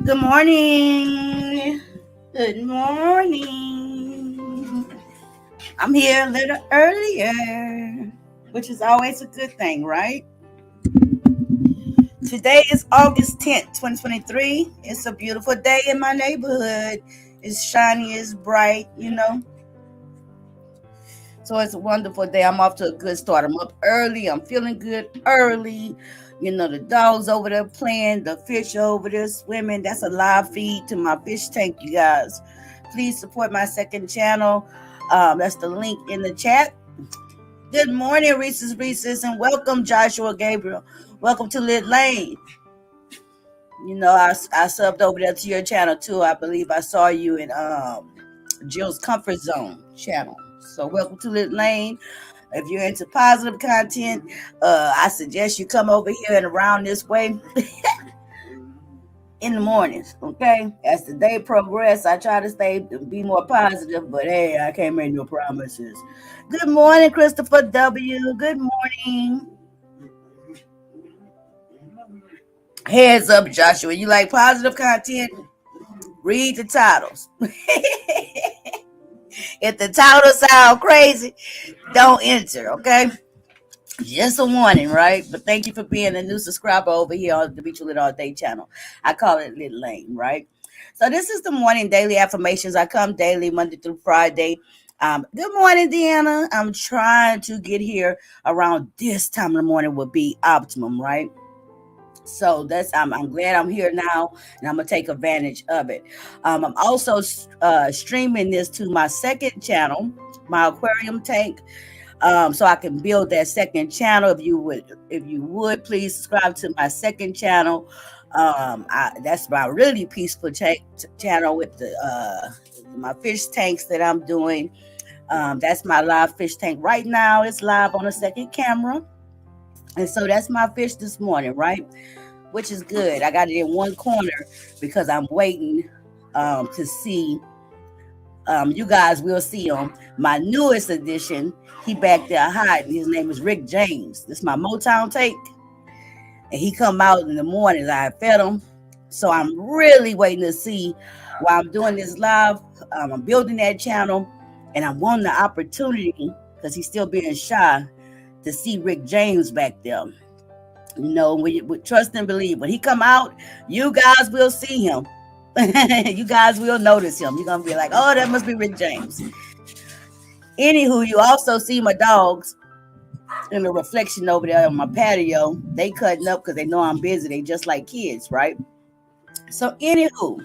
Good morning. Good morning. I'm here a little earlier, which is always a good thing, right? Today is August 10th, 2023. It's a beautiful day in my neighborhood. It's shiny, it's bright. So it's a wonderful day. I'm off to a good start. I'm up early. I'm feeling good early. The dogs over there playing, the fish over there swimming. That's a live feed to my fish tank, you guys. Please support my second channel. That's the link in the chat. Good morning, Reese's, and welcome, Joshua Gabriel. Welcome to Lit Lane. I subbed over there to your channel too. I believe I saw you in Jill's Comfort Zone channel. So welcome to Lit Lane. If you're into positive content, I suggest you come over here and around this way in the mornings, okay? As the day progresses, I try to be more positive, but hey, I can't make no promises. Good morning, Christopher W. Good morning. Heads up, Joshua. You like positive content? Read the titles. If the title sound crazy, don't enter, okay? Just a warning, right? But thank you for being a new subscriber over here on the Beach Lit All Day channel. I call it Lit Lane, right? So this is the morning daily affirmations. I come daily, Monday through Friday. Good morning, Deanna. I'm trying to get here around this time of the morning would be optimum, right? So I'm glad I'm here now, and I'm gonna take advantage of it. I'm also streaming this to my second channel, my aquarium tank. So I can build that second channel. If you would please subscribe to my second channel. That's my really peaceful channel with my fish tanks that I'm doing. That's my live fish tank right now. It's live on a second camera, and so that's my fish this morning, right? Which is good. I got it in one corner because I'm waiting to see. You guys will see him. My newest addition, he back there hiding. His name is Rick James. This is my Motown take. And he come out in the mornings. I fed him. So I'm really waiting to see while I'm doing this live. I'm building that channel. And I want the opportunity, because he's still being shy, to see Rick James back there. We trust and believe. When he come out, you guys will see him. You guys will notice him. You're gonna be like, oh, that must be Rick James. Anywho, you also see my dogs in the reflection over there on my patio. They cutting up because they know I'm busy. They just like kids, right? So anywho,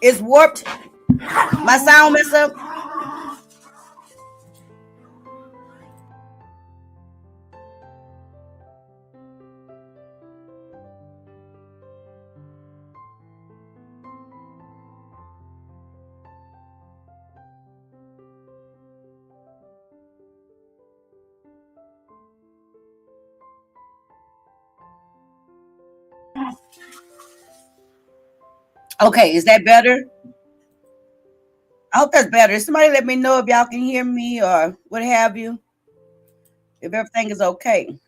it's warped. My sound mess up. Okay, is that better? I hope that's better. Somebody let me know if y'all can hear me or what have you. If everything is okay.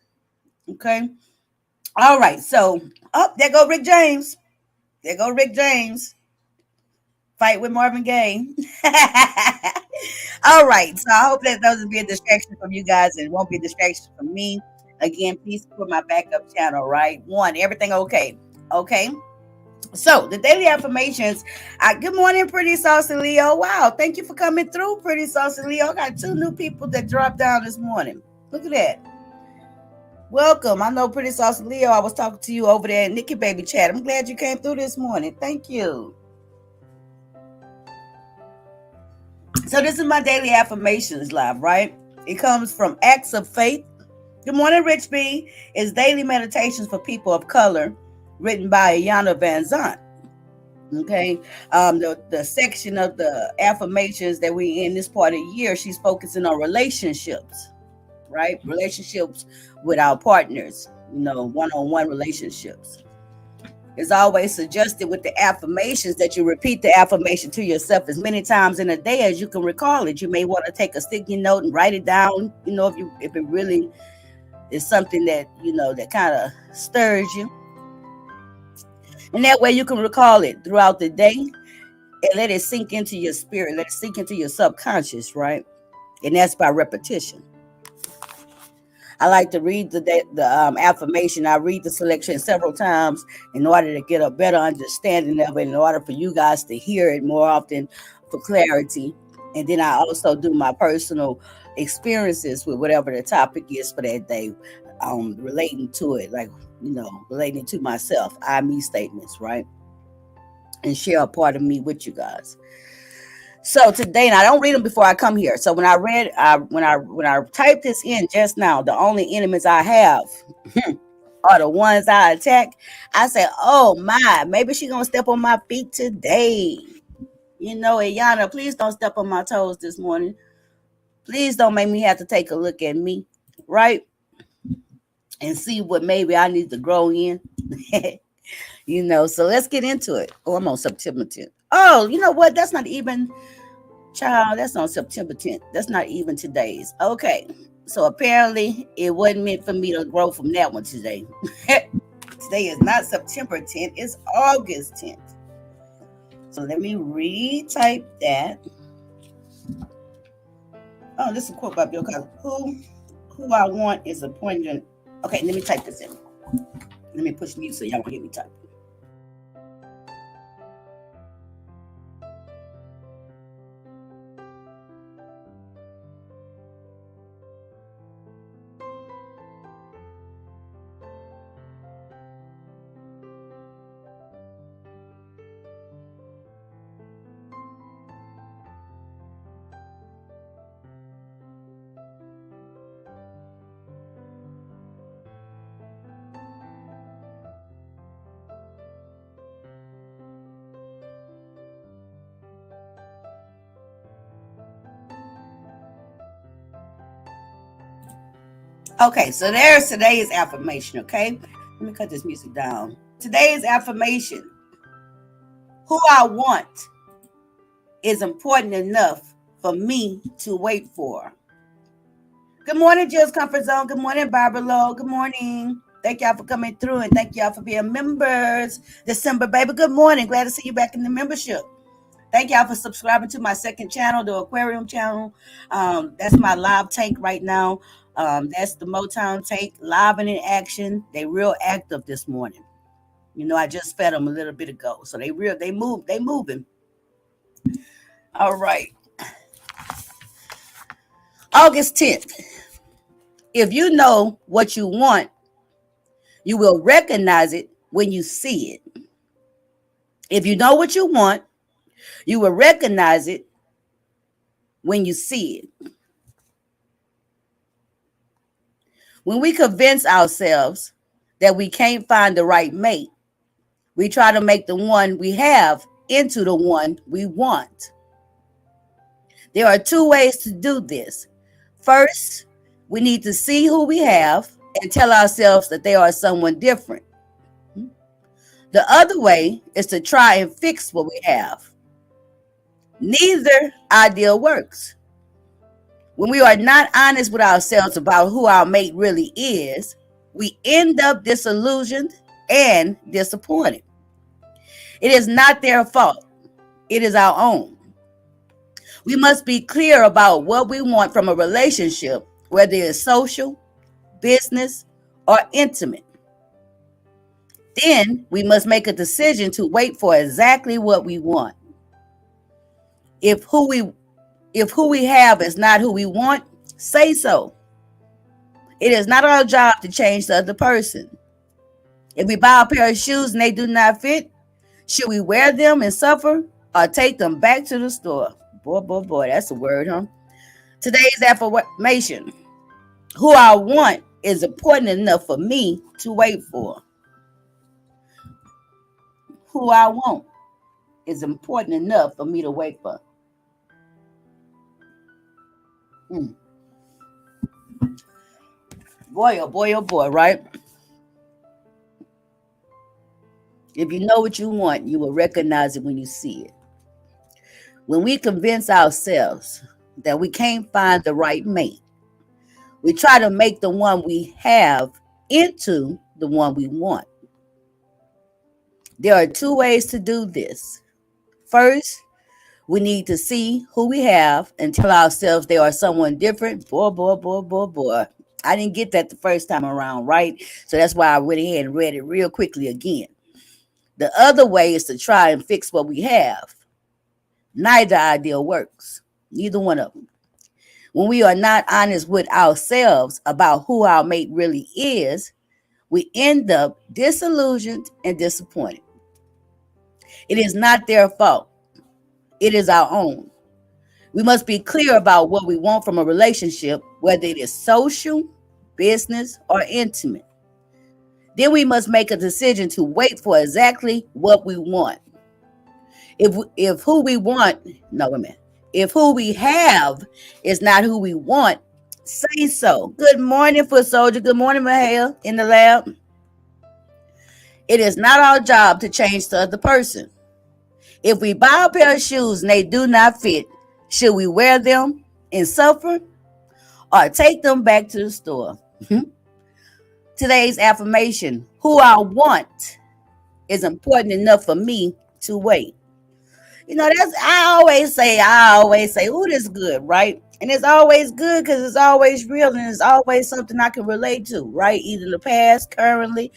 Okay. All right. So, there go Rick James. There go Rick James. Fight with Marvin Gaye. All right. So I hope that doesn't be a distraction from you guys and won't be a distraction from me. Again, please support my backup channel, right? One, everything okay. Okay. So the daily affirmations. Good morning, Pretty Saucy Leo. Wow, thank you for coming through, Pretty Saucy Leo. I got 2 new people that dropped down this morning. Look at that. Welcome. I know Pretty Saucy Leo. I was talking to you over there in Nikki Baby Chat. I'm glad you came through this morning. Thank you. So this is my daily affirmations live, right? It comes from Acts of Faith. Good morning, Rich B. It's daily meditations for people of color, written by Ayana Van Zant. Okay. The section of the affirmations that we in this part of the year, she's focusing on relationships, right? Relationships with our partners, one-on-one relationships. It's always suggested with the affirmations that you repeat the affirmation to yourself as many times in a day as you can recall it. You may want to take a sticky note and write it down, if it really is something that, that kind of stirs you. And that way you can recall it throughout the day and let it sink into your spirit, let it sink into your subconscious, right? And that's by repetition. I like to read the affirmation. I read the selection several times in order to get a better understanding of it, in order for you guys to hear it more often for clarity. And then I also do my personal experiences with whatever the topic is for that day, relating to it, like, relating to myself, I me statements, right? And share a part of me with you guys. So today, and I don't read them before I come here. So when I typed this in just now, the only enemies I have are the ones I attack. I said, "Oh my, maybe she gonna step on my feet today." Ayana, please don't step on my toes this morning. Please don't make me have to take a look at me, right? And see what maybe I need to grow in. So let's get into it. Oh, I'm on September 10th. Oh, you know what? That's not even. Child, that's on September 10th. That's not even today's. Okay. So apparently it wasn't meant for me to grow from that one today. Today is not September 10th, it's August 10th. So let me retype that. Oh, this is a quote by Bill Cosby. Who I want is appointed. Okay, let me type this in. Let me push mute so y'all won't hear me type. Okay, so there's today's affirmation, okay? Let me cut this music down. Today's affirmation: who I want is important enough for me to wait for. Good morning, Jill's Comfort Zone. Good morning, Barbara Lowe. Good morning. Thank y'all for coming through, and thank y'all for being members. December, baby. Good morning. Glad to see you back in the membership. Thank y'all for subscribing to my second channel, the Aquarium channel. That's my live tank right now. That's the Motown tank, live and in action. They real active this morning. I just fed them a little bit ago, so they moving. All right. August 10th. If you know what you want, you will recognize it when you see it. If you know what you want, you will recognize it when you see it. When we convince ourselves that we can't find the right mate, we try to make the one we have into the one we want. There are two ways to do this. First, we need to see who we have and tell ourselves that they are someone different. The other way is to try and fix what we have. Neither idea works. When we are not honest with ourselves about who our mate really is, we end up disillusioned and disappointed. It is not their fault. It is our own. We must be clear about what we want from a relationship, whether it's social, business, or intimate. Then we must make a decision to wait for exactly what we want. If who we have is not who we want, say so. It is not our job to change the other person. If we buy a pair of shoes and they do not fit, should we wear them and suffer or take them back to the store? Boy, that's a word, huh? Today's affirmation: who I want is important enough for me to wait for. Who I want is important enough for me to wait for. Hmm. Boy, oh boy, right? If you know what you want, you will recognize it when you see it. When we convince ourselves that we can't find the right mate, we try to make the one we have into the one we want. There are two ways to do this. First, we need to see who we have and tell ourselves they are someone different. Boy, boy, boy, boy, boy. I didn't get that the first time around, right? So that's why I went ahead and read it real quickly again. The other way is to try and fix what we have. Neither idea works. Neither one of them. When we are not honest with ourselves about who our mate really is, we end up disillusioned and disappointed. It is not their fault, it is our own. We must be clear about what we want from a relationship, whether it is social, business, or intimate. Then we must make a decision to wait for exactly what we want. If who we want, no, wait a minute. If who we have is not who we want, say so. Good morning, foot soldier. Good morning, Mahale, in the lab. It is not our job to change the other person. If we buy a pair of shoes and they do not fit, should we wear them and suffer or take them back to the store? Today's affirmation: who I want is important enough for me to wait. That's I always say, oh, this is good, right? And it's always good because it's always real and it's always something I can relate to, right? Either the past, currently,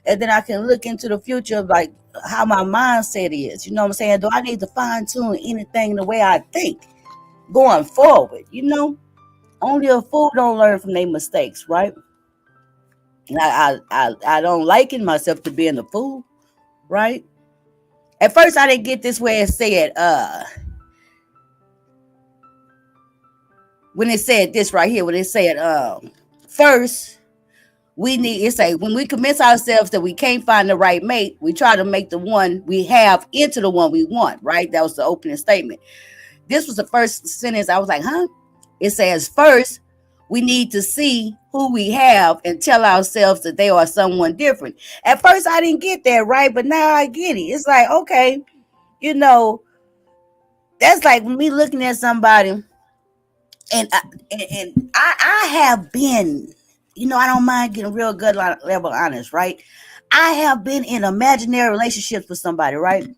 and then I can look into the future of like how my mindset is. You know what I'm saying? Do I need to fine tune anything the way I think going forward? Only a fool don't learn from their mistakes, right? And I don't liken myself to being a fool, right? At first, I didn't get this where it said, when it said this right here, when it said, first, we need, it's like when we convince ourselves that we can't find the right mate, we try to make the one we have into the one we want, right? That was the opening statement. This was the first sentence. I was like, huh? It says, first, we need to see who we have and tell ourselves that they are someone different. At first, I didn't get that, right? But now I get it. It's like, okay, that's like me looking at somebody, and I have been, I don't mind getting real good level honest, right? I have been in imaginary relationships with somebody, right?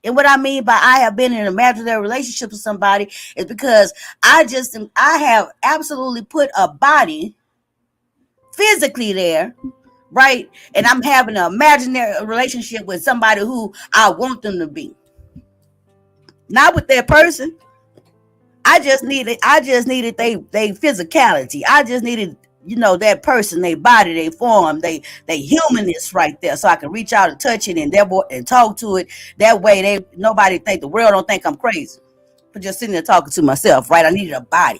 And what I mean by I have been in an imaginary relationship with somebody is because I have absolutely put a body physically there, right? And I'm having an imaginary relationship with somebody who I want them to be. Not with that person. I just needed they physicality. I just needed, that person, they body, they form, they humanness right there, so I can reach out and touch it and talk to it. That way, nobody think the world don't think I'm crazy for just sitting there talking to myself, right? I needed a body,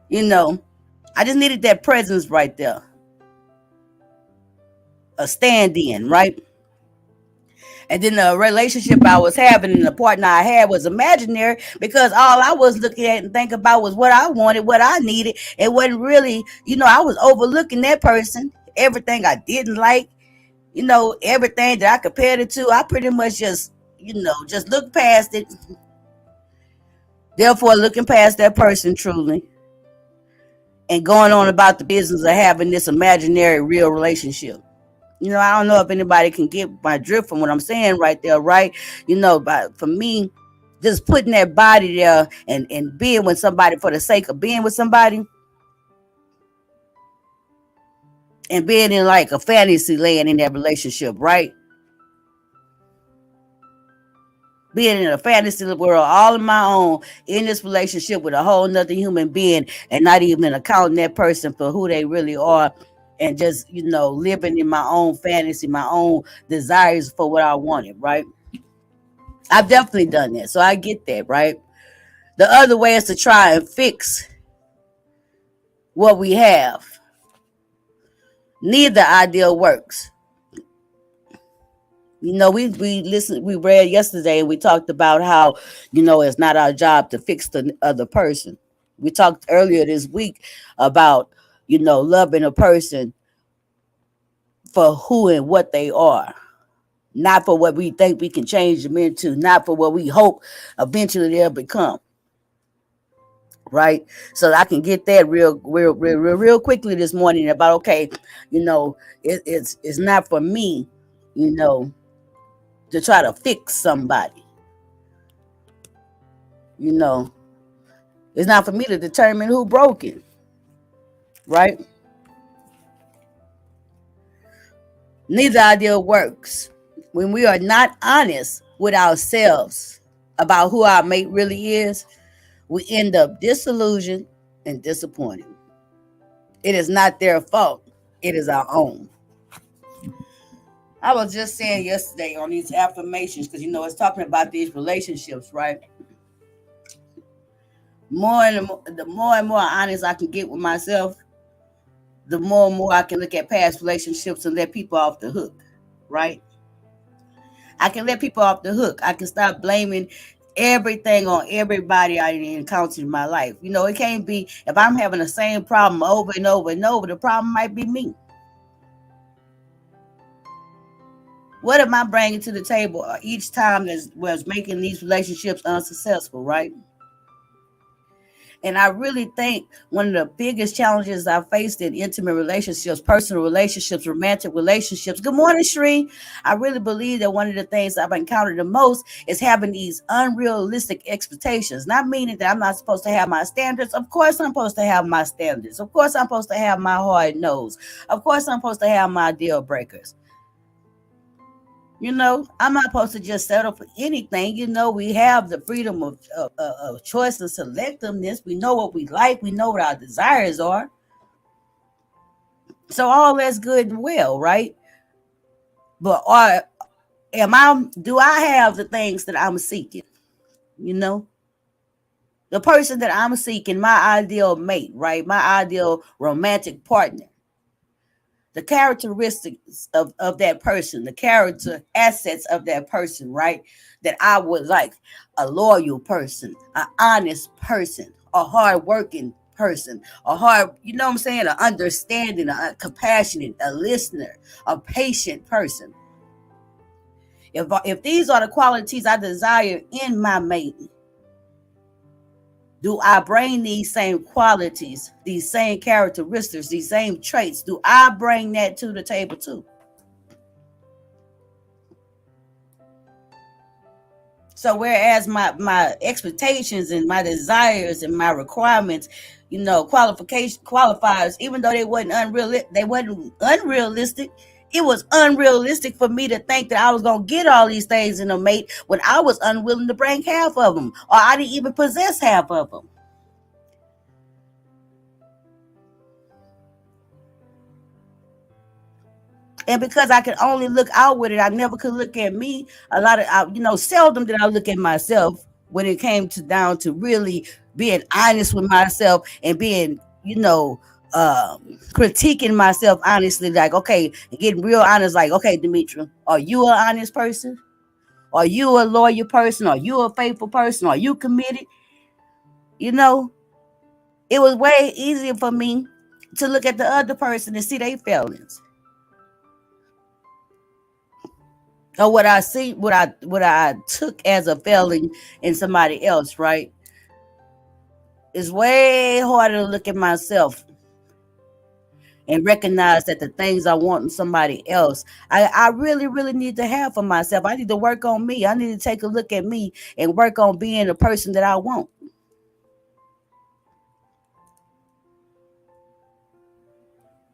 you know. I just needed that presence right there, a stand-in, right? And then the relationship I was having and the partner I had was imaginary because all I was looking at and thinking about was what I wanted, what I needed. It wasn't really, I was overlooking that person, everything I didn't like, everything that I compared it to. I pretty much just looked past it. Therefore, looking past that person truly and going on about the business of having this imaginary real relationship. I don't know if anybody can get my drift from what I'm saying right there, right? But for me, just putting that body there and being with somebody for the sake of being with somebody and being in like a fantasy land in that relationship, right? Being in a fantasy world all on my own in this relationship with a whole nother human being and not even accounting that person for who they really are and just, living in my own fantasy, my own desires for what I wanted, right? I've definitely done that. So I get that, right? The other way is to try and fix what we have. Neither idea works. We read yesterday and we talked about how, it's not our job to fix the other person. We talked earlier this week about, loving a person for who and what they are, not for what we think we can change them into, not for what we hope eventually they'll become. Right. So I can get that real quickly this morning about, okay, it's not for me you know, to try to fix somebody. You know, it's not for me to determine who broke it, right? Neither idea works. When we are not honest with ourselves about who our mate really is, we end up disillusioned and disappointed. It is not their fault, it is our own. I was just saying yesterday on these affirmations, because it's talking about these relationships, right? The more and more honest I can get with myself, the more and more I can look at past relationships and let people off the hook, right? I can let people off the hook. I can stop blaming everything on everybody I encountered in my life. It can't be if I'm having the same problem over and over and over, the problem might be me. What am I bringing to the table each time that was making these relationships unsuccessful, right? And I really think one of the biggest challenges I faced in intimate relationships, personal relationships, romantic relationships. Good morning, Shree. I really believe that one of the things I've encountered the most is having these unrealistic expectations. Not meaning that I'm not supposed to have my standards. Of course, I'm supposed to have my standards. Of course, I'm supposed to have my hard nose. Of course, I'm supposed to have my deal breakers. I'm not supposed to just settle for anything. We have the freedom of choice and selectiveness. We know what we like. We know what our desires are. So all that's good and well, right? But do I have the things that I'm seeking? The person that I'm seeking, my ideal mate, right? My ideal romantic partner. The characteristics of that person, the character assets of that person, right? That I would like: a loyal person, an honest person, a hardworking person, you know what I'm saying, an understanding, a compassionate, a listener, a patient person. If these are the qualities I desire in my mate, do I bring these same qualities, these same characteristics, these same traits? Do I bring that to the table too? So whereas my expectations and my desires and my requirements, qualifiers, even though they wasn't unrealistic, it was unrealistic for me to think that I was gonna get all these things in a mate when I was unwilling to bring half of them, or I didn't even possess half of them. And because I could only look out with it, I never could look at me. Seldom did I look at myself when it came to down to really being honest with myself and being, critiquing myself honestly. Like, okay, getting real honest. Like, okay, Demetra, are you an honest person? Are you a loyal person? Are you a faithful person? Are you committed? You know, it was way easier for me to look at the other person and see their failings. Or what I took as a failing in somebody else, right? It's way harder to look at myself and recognize that the things I want in somebody else, I really, really need to have for myself. I need to work on me. I need to take a look at me and work on being the person that I want.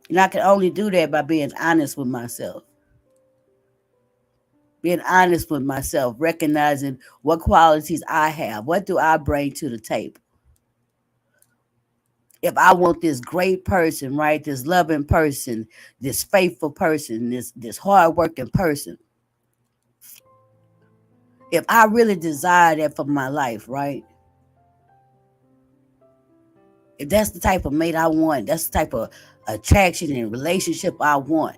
And I can only do that by being honest with myself. Being honest with myself, recognizing what qualities I have. What do I bring to the table? If I want this great person, right, this loving person, this faithful person, this hardworking person, if I really desire that for my life, right, if that's the type of mate I want, that's the type of attraction and relationship I want,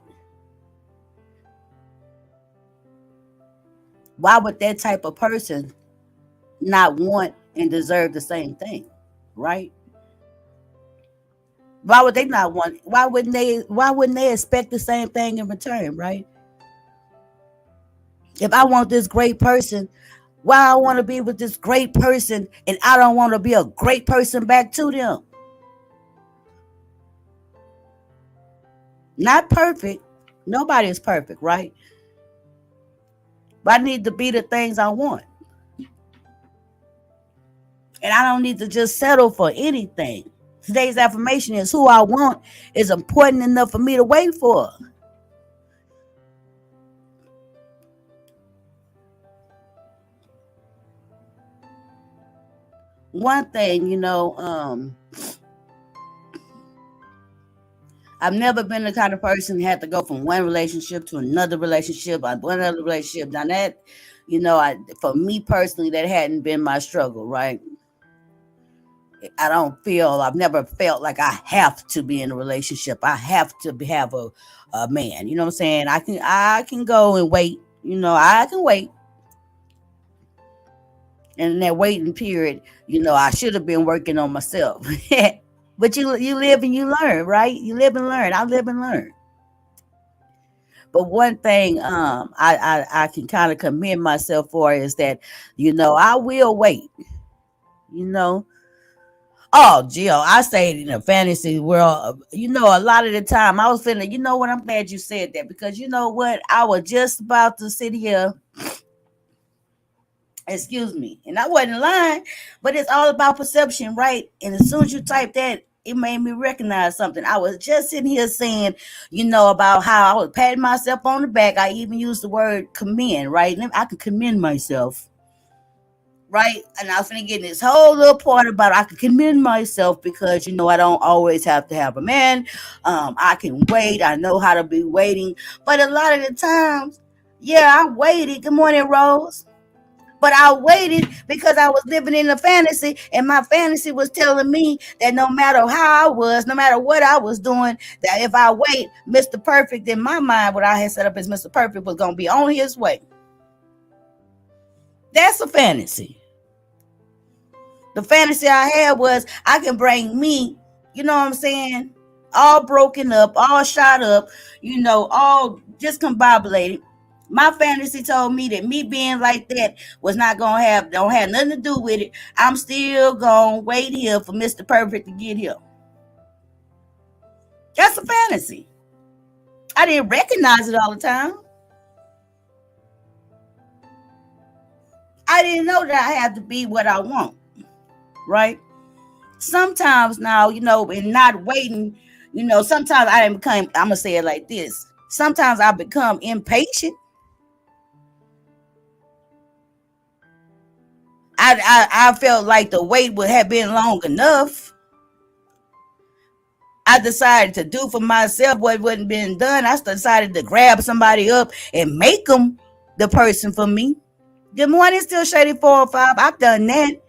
why would that type of person not want and deserve the same thing, right? Why would they not want? Why wouldn't they expect the same thing in return, right? If I want this great person, why I want to be with this great person and I don't want to be a great person back to them? Not perfect. Nobody is perfect, right? But I need to be the things I want. And I don't need to just settle for anything. Today's affirmation is who I want is important enough for me to wait for. One thing, I've never been the kind of person that had to go from one relationship to another relationship, one other relationship. Now that, for me personally, that hadn't been my struggle, right? I've never felt like I have to be in a relationship. I have to have a man. You know what I'm saying? I can go and wait. I can wait. And in that waiting period, I should have been working on myself. But you live and you learn, right? You live and learn. I live and learn. But one thing I can kind of commend myself for is that, I will wait. You know, Oh, Jill, I say in a fantasy world, a lot of the time I was feeling, what, I'm glad you said that because you know what? I was just about to sit here, excuse me, and I wasn't lying, but it's all about perception, right? And as soon as you type that, it made me recognize something. I was just sitting here saying, about how I was patting myself on the back. I even used the word commend, right? I can commend myself, right? And I was finna get in this whole little part about I can commend myself because I don't always have to have a man. I can wait. I know how to be waiting, but a lot of the times, yeah, I waited. Good morning, Rose. But I waited because I was living in a fantasy, and my fantasy was telling me that no matter how I was, no matter what I was doing, that if I wait, Mr. Perfect in my mind, what I had set up as Mr. Perfect was gonna be on his way. That's a fantasy. The fantasy I had was I can bring me, you know what I'm saying, all broken up, all shot up, all discombobulated. My fantasy told me that me being like that was not gonna don't have nothing to do with it. I'm still gonna wait here for Mr. Perfect to get here. That's a fantasy. I didn't recognize it all the time. I didn't know that I had to be what I want, right? Sometimes now, in not waiting, sometimes I'm gonna say it like this. Sometimes I become impatient. I felt like the wait would have been long enough. I decided to do for myself what wasn't being done. I decided to grab somebody up and make them the person for me. Good morning, still shady 405. I've done that.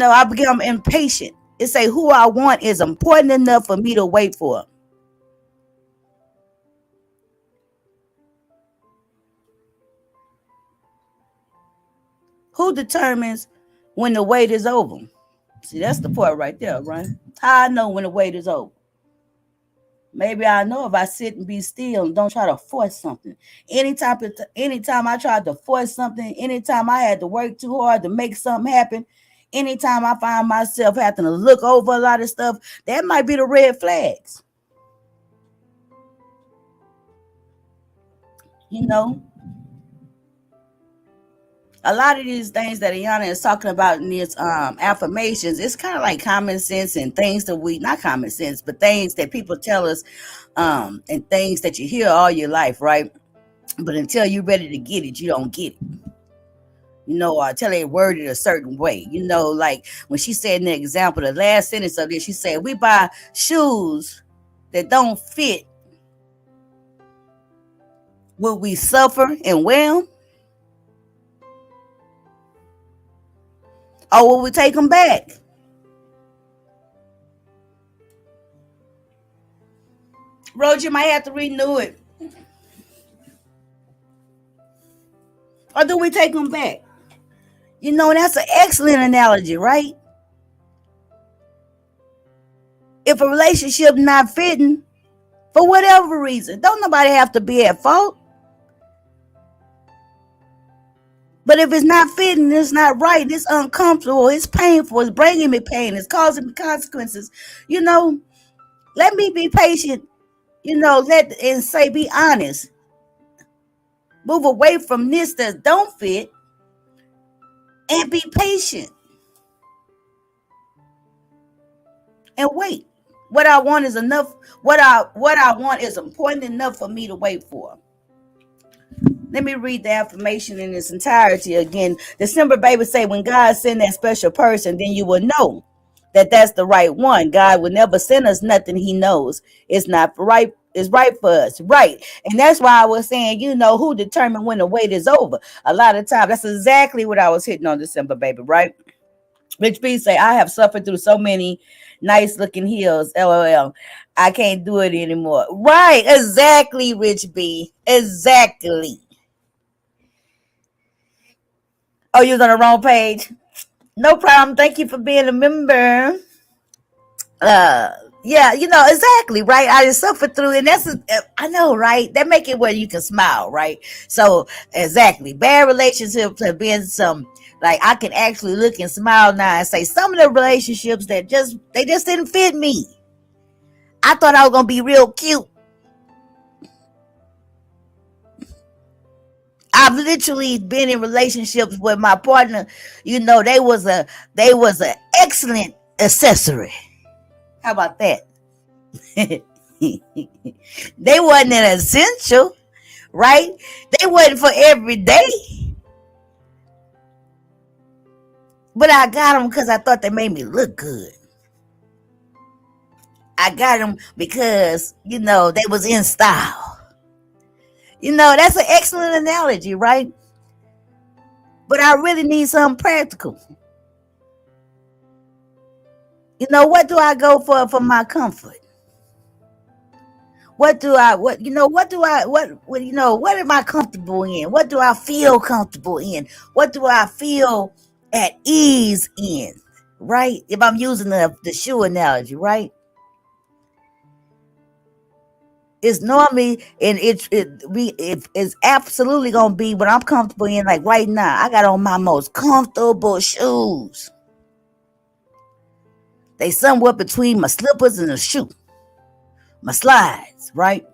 I become impatient. It say who I want is important enough for me to wait for. Who determines when the wait is over? See, that's the part right there, right? How I know when the wait is over. Maybe I know if I sit and be still and don't try to force something. Anytime I tried to force something, anytime I had to work too hard to make something happen, anytime I find myself having to look over a lot of stuff, that might be the red flags. You know, a lot of these things that Ayana is talking about in these affirmations, it's kind of like common sense and things that we not common sense, but things that people tell us, and things that you hear all your life, right? But until you're ready to get it, you don't get it. Until they worded a certain way. Like when she said in the example, the last sentence of this, she said, "We buy shoes that don't fit. Will we suffer and well, or will we take them back?" Roger might have to renew it, or do we take them back? That's an excellent analogy, right? If a relationship not fitting for whatever reason, don't nobody have to be at fault. But if it's not fitting, it's not right, it's uncomfortable, it's painful, it's bringing me pain, it's causing me consequences. You know, let me be patient. Let and say be honest. Move away from this that don't fit and be patient and wait. What I want is enough. What I want is important enough for me to wait for. Let me read the affirmation in its entirety again. December baby say, when God send that special person, then you will know that that's the right one. God will never send us nothing he knows it's not right. It's right for us, right? And that's why I was saying, who determined when the wait is over? A lot of times, that's exactly what I was hitting on December baby, right? Rich B say, I have suffered through so many nice looking heels. LOL. I can't do it anymore. Right, exactly, Rich B. Exactly. Oh, you was on the wrong page. No problem. Thank you for being a member. Uh, yeah, exactly, right. I just suffered through, and I know, right. That make it where you can smile, right. So exactly, bad relationships have been some. Like I can actually look and smile now and say some of the relationships that they just didn't fit me. I thought I was gonna be real cute. I've literally been in relationships with my partner. They was a excellent accessory. How about that? They wasn't an essential, right? They wasn't for every day, but I got them because I thought they made me look good. I got them because they was in style. That's an excellent analogy, right? But I really need something practical. What do I go for my comfort? What do I what do I what am I comfortable in? What do I feel comfortable in? What do I feel at ease in? Right? If I'm using the shoe analogy, right? It's normally and it's absolutely gonna be what I'm comfortable in. Like right now, I got on my most comfortable shoes. They somewhat between my slippers and a shoe, my slides, right?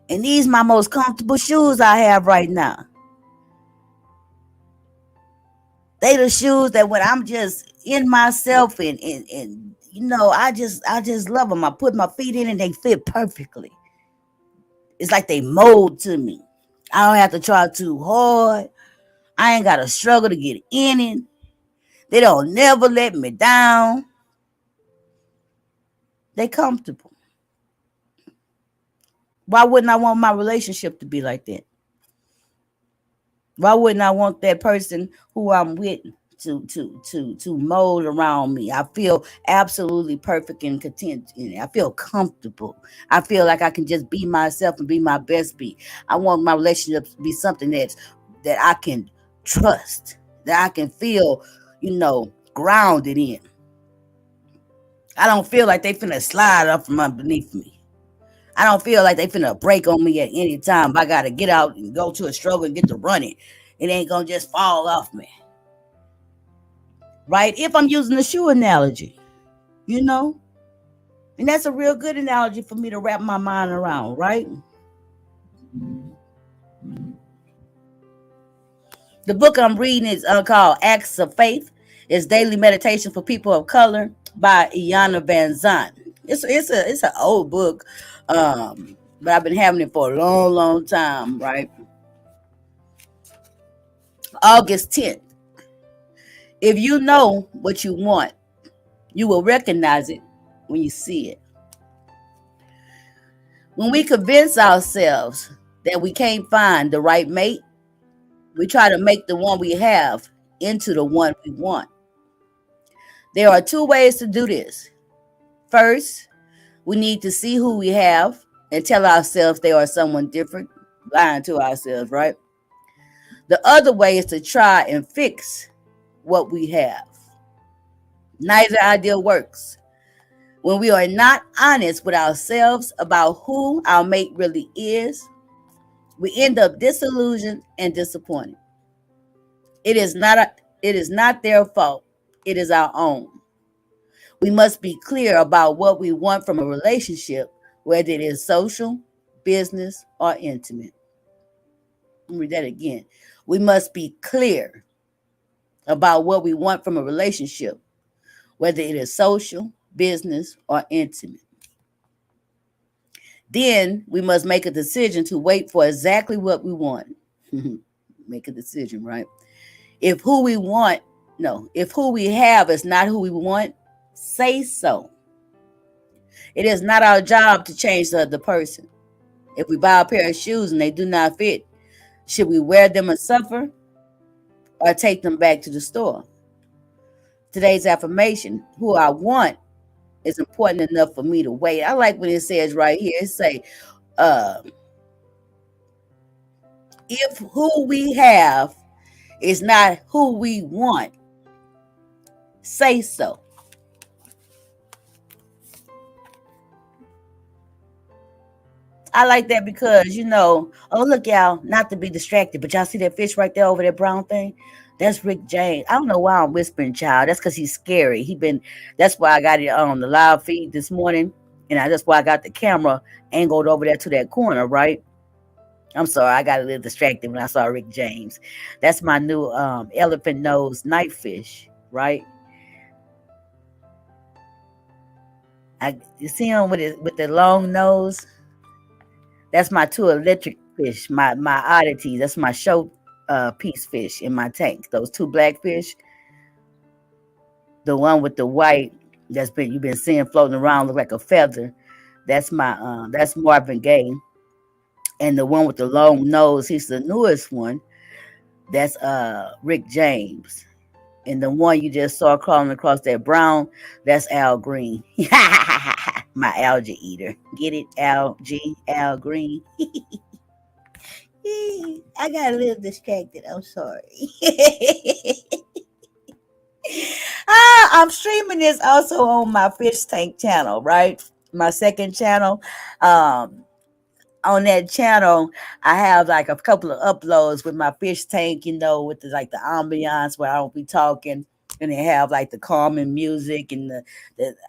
And these my most comfortable shoes I have right now. They the shoes that when I'm just in myself and I just love them. I put my feet in and they fit perfectly. It's like they mold to me. I don't have to try too hard. I ain't gotta struggle to get in it. They don't never let me down. They comfortable. Why wouldn't I want my relationship to be like that? Why wouldn't I want that person who I'm with to mold around me? I feel absolutely perfect and content in it. I feel comfortable. I feel like I can just be myself and be my best be. I want my relationship to be something that I can trust, that I can feel, grounded in. I don't feel like they finna slide up from underneath me. I don't feel like they finna break on me at any time. If I gotta get out and go to a struggle and get to running, it ain't gonna just fall off me. Right? If I'm using the shoe analogy, you know? And that's a real good analogy for me to wrap my mind around, right? The book I'm reading is called Acts of Faith. It's Daily Meditation for People of Color by Iana Van Zant. It's an old book, but I've been having it for a long, long time, right? August 10th. If you know what you want, you will recognize it when you see it. When we convince ourselves that we can't find the right mate, we try to make the one we have into the one we want. There are two ways to do this. First, we need to see who we have and tell ourselves they are someone different, lying to ourselves, right? The other way is to try and fix what we have. Neither idea works. When we are not honest with ourselves about who our mate really is, we end up disillusioned and disappointed. It is not their fault. It is our own. We must be clear about what we want from a relationship, whether it is social, business, or intimate. Let me read that again. We must be clear about what we want from a relationship, whether it is social, business, or intimate. Then we must make a decision to wait for exactly what we want. Make a decision, right? If who we want, no, if who we have is not who we want, say so. It is not our job to change the other person. If we buy a pair of shoes and they do not fit, should we wear them and suffer or take them back to the store? Today's affirmation, who I want, is important enough for me to wait. I like when it says right here, it say, uh, if who we have is not who we want, say so. I like that because, oh, look, y'all, not to be distracted, but y'all see that fish right there over that brown thing? That's Rick James. I don't know why I'm whispering, child. That's because he's scary. That's why I got it on the live feed this morning. And that's why I got the camera angled over there to that corner, right? I'm sorry, I got a little distracted when I saw Rick James. That's my new elephant nose night fish, right? You see him with the long nose? That's my two electric fish, my oddity. That's my show piece fish in my tank. Those two black fish, the one with the white you've been seeing floating around, look like a feather. That's Marvin Gaye, and the one with the long nose, he's the newest one. That's Rick James, and the one you just saw crawling across that brown, that's Al Green. My algae eater. Get it? Al Green. I got a little distracted. I'm sorry. I'm streaming this also on my fish tank channel, right? My second channel. On that channel, I have like a couple of uploads with my fish tank, with the ambiance where I don't be talking. And they have like the calming music and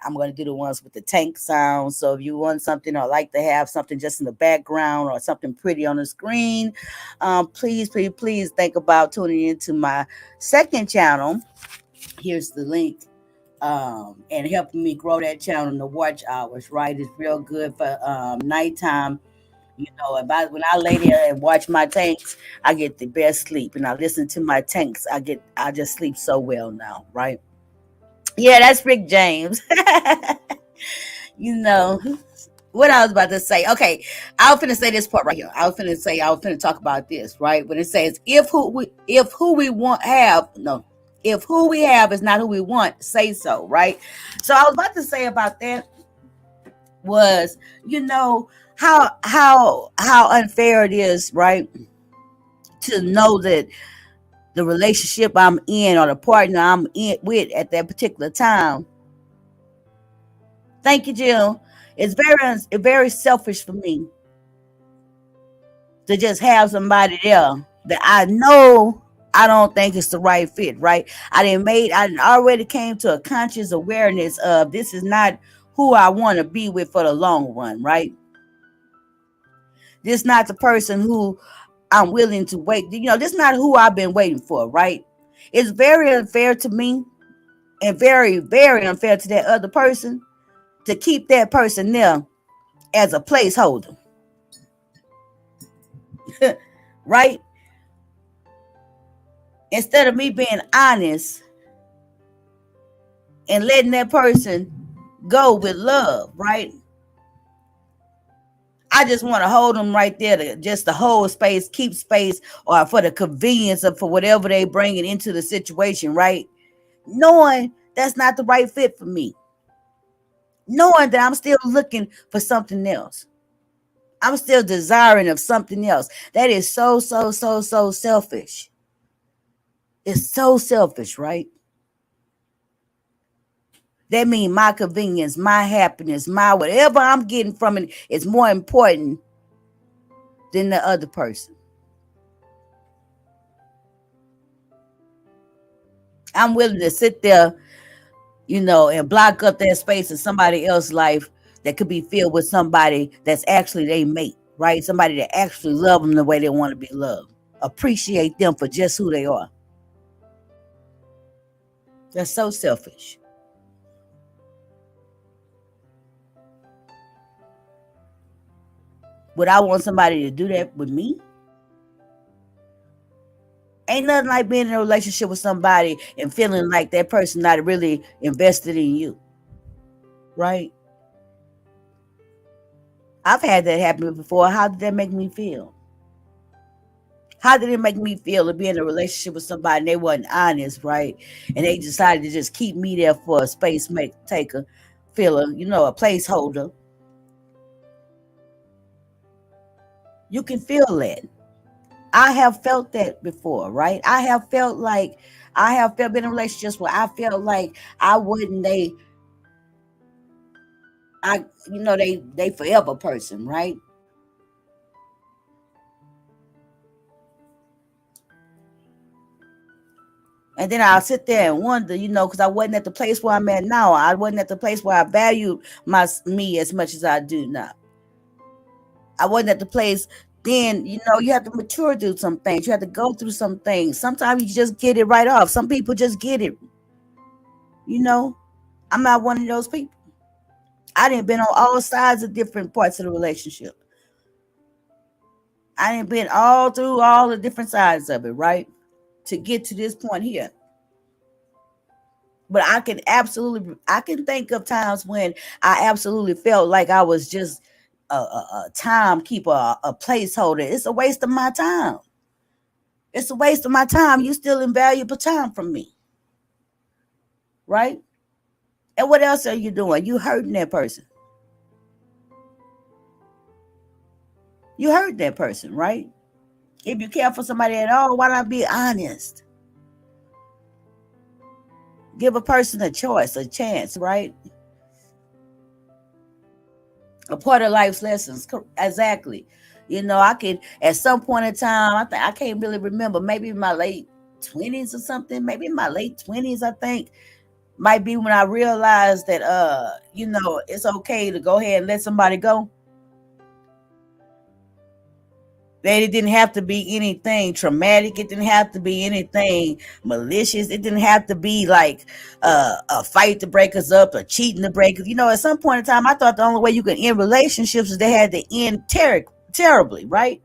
I'm going to do the ones with the tank sound. So if you want something or like to have something just in the background or something pretty on the screen, please, please, please think about tuning into my second channel. Here's the link. And helping me grow that channel in the watch hours, right? It's real good for nighttime. When I lay there and watch my tanks, I get the best sleep. And I listen to my tanks, I just sleep so well now, right? Yeah, that's Rick James. What I was about to say. Okay, I was finna say this part right here. I was finna talk about this, right? When it says if who we want have no, if who we have is not who we want, say so, right? So I was about to say about that was, how unfair it is, right? To know that the relationship I'm in or the partner I'm in with at that particular time. Thank you, Jill. It's very selfish for me to just have somebody there that I know I don't think it's the right fit, right? I already came to a conscious awareness of this is not who I want to be with for the long run, right? This not the person who I'm willing to wait. This is not who I've been waiting for, right? It's very unfair to me and very, very unfair to that other person to keep that person there as a placeholder. Right? Instead of me being honest and letting that person go with love, right? I just want to hold them right there to hold space, keep space, or for the convenience of for whatever they bring it into the situation, right? Knowing that's not the right fit for me. Knowing that I'm still looking for something else. I'm still desiring of something else. That is so, so, so, so selfish. It's so selfish, right? That means my convenience, my happiness, my whatever I'm getting from it is more important than the other person. I'm willing to sit there, and block up that space in somebody else's life that could be filled with somebody that's actually they mate, right? Somebody that actually love them the way they want to be loved. appreciate them for just who they are. That's so selfish. Would I want somebody to do that with me? Ain't nothing like being in a relationship with somebody and feeling like that person not really invested in you, right? I've had that happen before. How did that make me feel? How did it make me feel to be in a relationship with somebody and they wasn't honest, right? And they decided to just keep me there for a space make taker, filler, a placeholder. You can feel that. I have felt that before, right? I have felt been in relationships where I felt like I wouldn't they forever person, right? And then I'll sit there and wonder, because I wasn't at the place where I'm at now. I wasn't at the place where I value me as much as I do now. I wasn't at the place then, you have to mature through some things. You have to go through some things. Sometimes you just get it right off. Some people just get it, you know. I'm not one of those people. I didn't been on all sides of different parts of the relationship. I didn't been all through all the different sides of it, right? To get to this point here. But I can think of times when I absolutely felt like I was just a timekeeper, a placeholder. It's a waste of my time. It's a waste of my time. You still invaluable time from me, right? And what else are you doing? You hurting that person. You hurt that person, right? If you care for somebody at all, why not be honest? Give a person a choice, a chance, right? A part of life's lessons. Exactly. I can at some point in time, I can't really remember, maybe in my late 20s or something, maybe in my late 20s, I think, might be when I realized that it's okay to go ahead and let somebody go. That it didn't have to be anything traumatic. It didn't have to be anything malicious. It didn't have to be like a fight to break us up or cheating to break us. At some point in time, I thought the only way you could end relationships is they had to end terribly, right?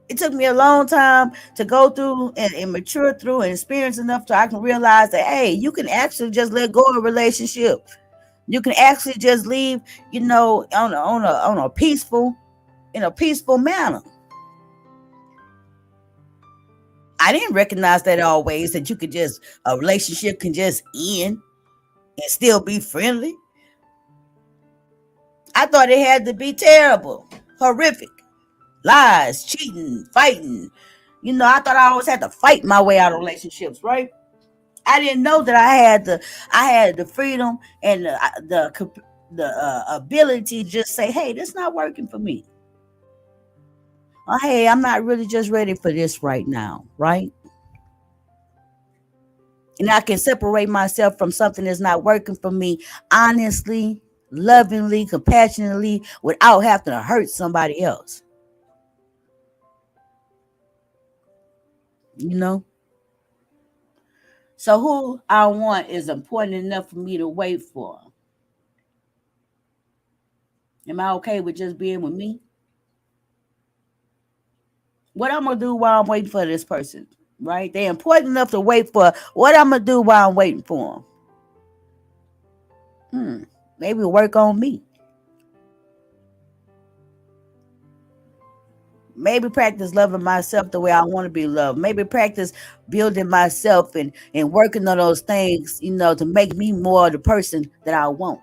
It took me a long time to go through and mature through and experience enough so I can realize that, hey, you can actually just let go of a relationship. You can actually just leave, on a peaceful, in a peaceful manner. I didn't recognize that always that you could just a relationship can just end and still be friendly. I thought it had to be terrible, horrific, lies, cheating, fighting. I thought I always had to fight my way out of relationships, right? I didn't know that I had the freedom and the ability to just say, hey, this not working for me. Or, hey, I'm not really just ready for this right now, right? And I can separate myself from something that's not working for me honestly, lovingly, compassionately, without having to hurt somebody else. You know? So who I want is important enough for me to wait for. Am I okay with just being with me? What I'm gonna do while I'm waiting for this person, right? They're important enough to wait for. What I'm gonna do while I'm waiting for them? Maybe work on me. Maybe practice loving myself the way I want to be loved. Maybe practice building myself and working on those things, to make me more the person that I want.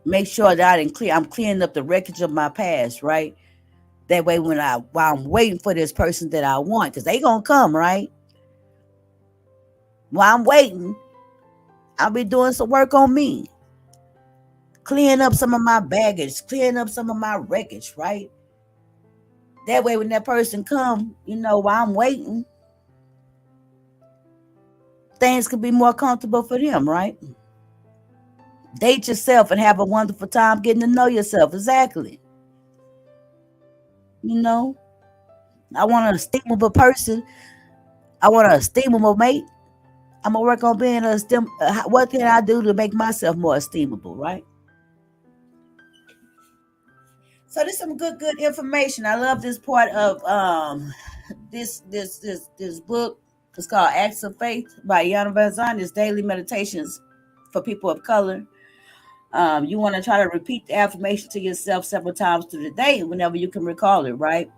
Make sure that I'm cleaning up the wreckage of my past, right? That way, while I'm waiting for this person that I want, because they gonna come, right? While I'm waiting, I'll be doing some work on me, cleaning up some of my baggage, cleaning up some of my wreckage, right? That way, when that person come, while I'm waiting, things could be more comfortable for them, right? Date yourself and have a wonderful time getting to know yourself. Exactly. You know, I want an esteemable person. I want an esteemable mate. I'm gonna work on being a esteem. What can I do to make myself more esteemable? Right. So this is some good information. I love this part of this book. It's called Acts of Faith by Yana Van Zant. It's daily meditations for people of color. You want to try to repeat the affirmation to yourself several times through the day whenever you can recall it, right?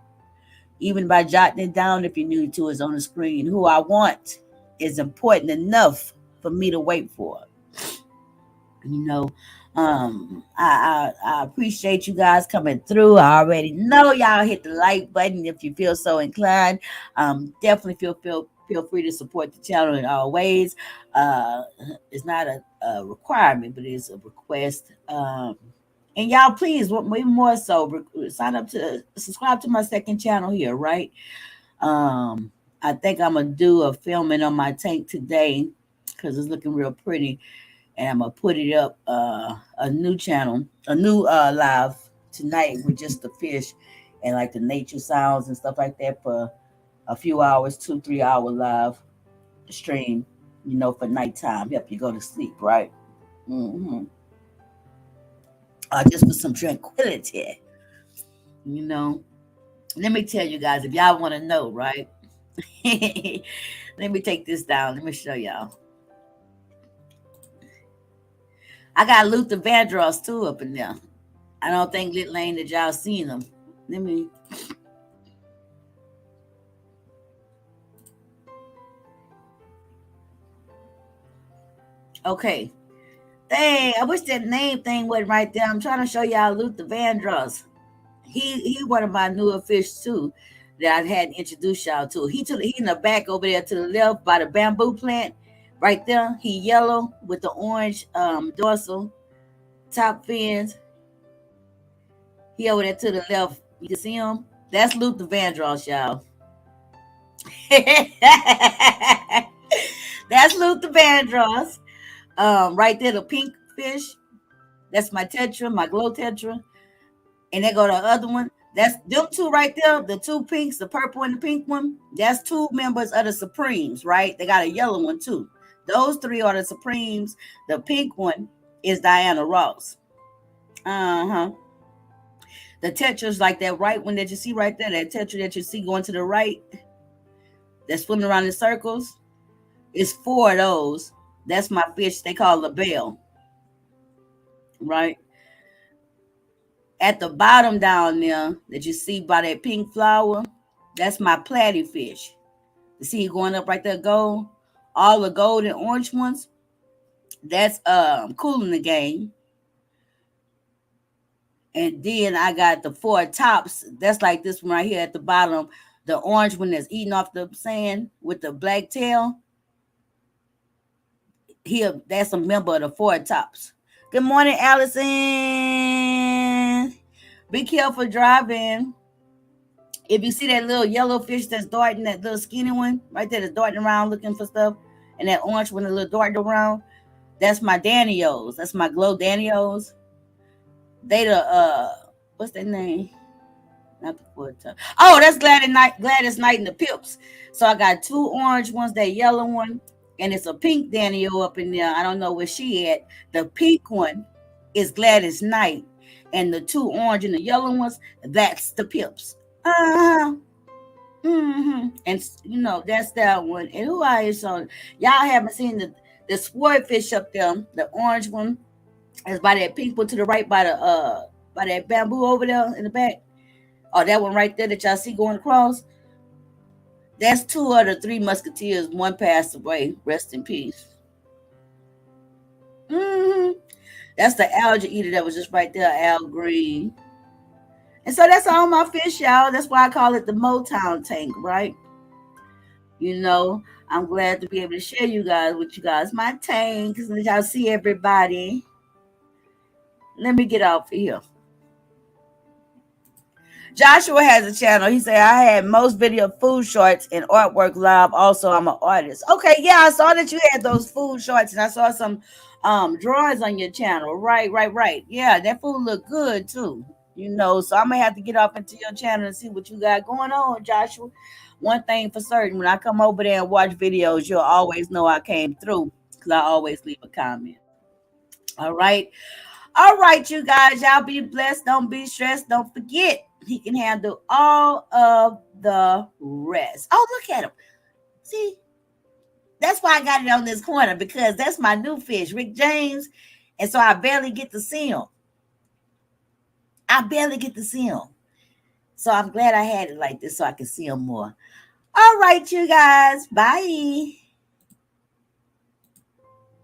Even by jotting it down if you need to, is on the screen. Who I want is important enough for me to wait for. You know, I appreciate you guys coming through. I already know y'all hit the like button if you feel so inclined. Definitely feel free to support the channel in all ways. It's not a requirement, but it's a request. And y'all, please, even more so, sign up to subscribe to my second channel here, right? I think I'm gonna do a filming on my tank today because it's looking real pretty, and I'm gonna put it up a new channel, a new live tonight with just the fish and like the nature sounds and stuff like that for a few hours, 2-3 hour live stream, for nighttime, help you go to sleep, right? Mm-hmm. Just for some tranquility, you know. Let me tell you guys, if y'all want to know, right? Let me take this down. Let me show y'all. I got Luther Vandross too up in there. I don't think Lit Lane that y'all seen him. Let me. Okay. Dang, I wish that name thing wasn't right there. I'm trying to show y'all Luther Vandross. He one of my newer fish too that I hadn't introduced y'all to. He in the back over there to the left by the bamboo plant. Right there. He yellow with the orange dorsal top fins. He over there to the left. You can see him. That's Luther Vandross, y'all. That's Luther Vandross. Right there, the pink fish. That's my tetra, my glow tetra. And they go to the other one. That's them two right there, the two pinks, the purple and the pink one. That's two members of the Supremes, right? They got a yellow one too. Those three are the Supremes. The pink one is Diana Ross. Uh-huh. The tetras, like that right one that you see right there, that tetra that you see going to the right, that's swimming around in circles. It's 4 of those. That's my fish. They call LaBelle. Right? At the bottom down there that you see by that pink flower, that's my platy fish. You see it going up right there, gold. All the gold and orange ones, that's cooling the game. And then I got the 4 tops. That's like this one right here at the bottom. The orange one that's eating off the sand with the black tail. Here, that's a member of the 4 tops. Good morning, Allison. Be careful driving. If you see that little yellow fish that's darting, that little skinny one right there that's darting around looking for stuff, and that orange one, a little darting around, that's my Danios. That's my glow Danios. They the what's their name? Not the 4 top. Oh, that's Gladys Knight and the Pips. So I got 2 orange ones, that yellow one, and it's a pink Danio up in there. I don't know where she at. The pink one is Gladys Knight, and the 2 orange and the yellow ones, that's the Pips. Uh-huh. Mm-hmm. And that's that one. And who I is on? Y'all haven't seen the swordfish up there, the orange one. It's by that pink one to the right by that bamboo over there in the back. Oh, that one right there that y'all see going across. That's 2 of the 3 musketeers. One passed away. Rest in peace. Mm-hmm. That's the algae eater that was just right there, Al Green. And so that's all my fish, y'all. That's why I call it the Motown tank, right? I'm glad to be able to share with you guys my tanks and let y'all see everybody. Let me get off of here. Joshua has a channel. He said, I had most video food shorts and artwork live. Also, I'm an artist. Okay, yeah, I saw that you had those food shorts, and I saw some drawings on your channel. Right. Yeah, that food look good too. So I may have to get up into your channel and see what you got going on, Joshua. One thing for certain, when I come over there and watch videos, you'll always know I came through because I always leave a comment. All right. All right, you guys. Y'all be blessed. Don't be stressed. Don't forget, he can handle all of the rest. Oh, look at him. See, that's why I got it on this corner because that's my new fish, Rick James. And so I barely get to see him. So I'm glad I had it like this so I can see him more. All right, you guys. Bye.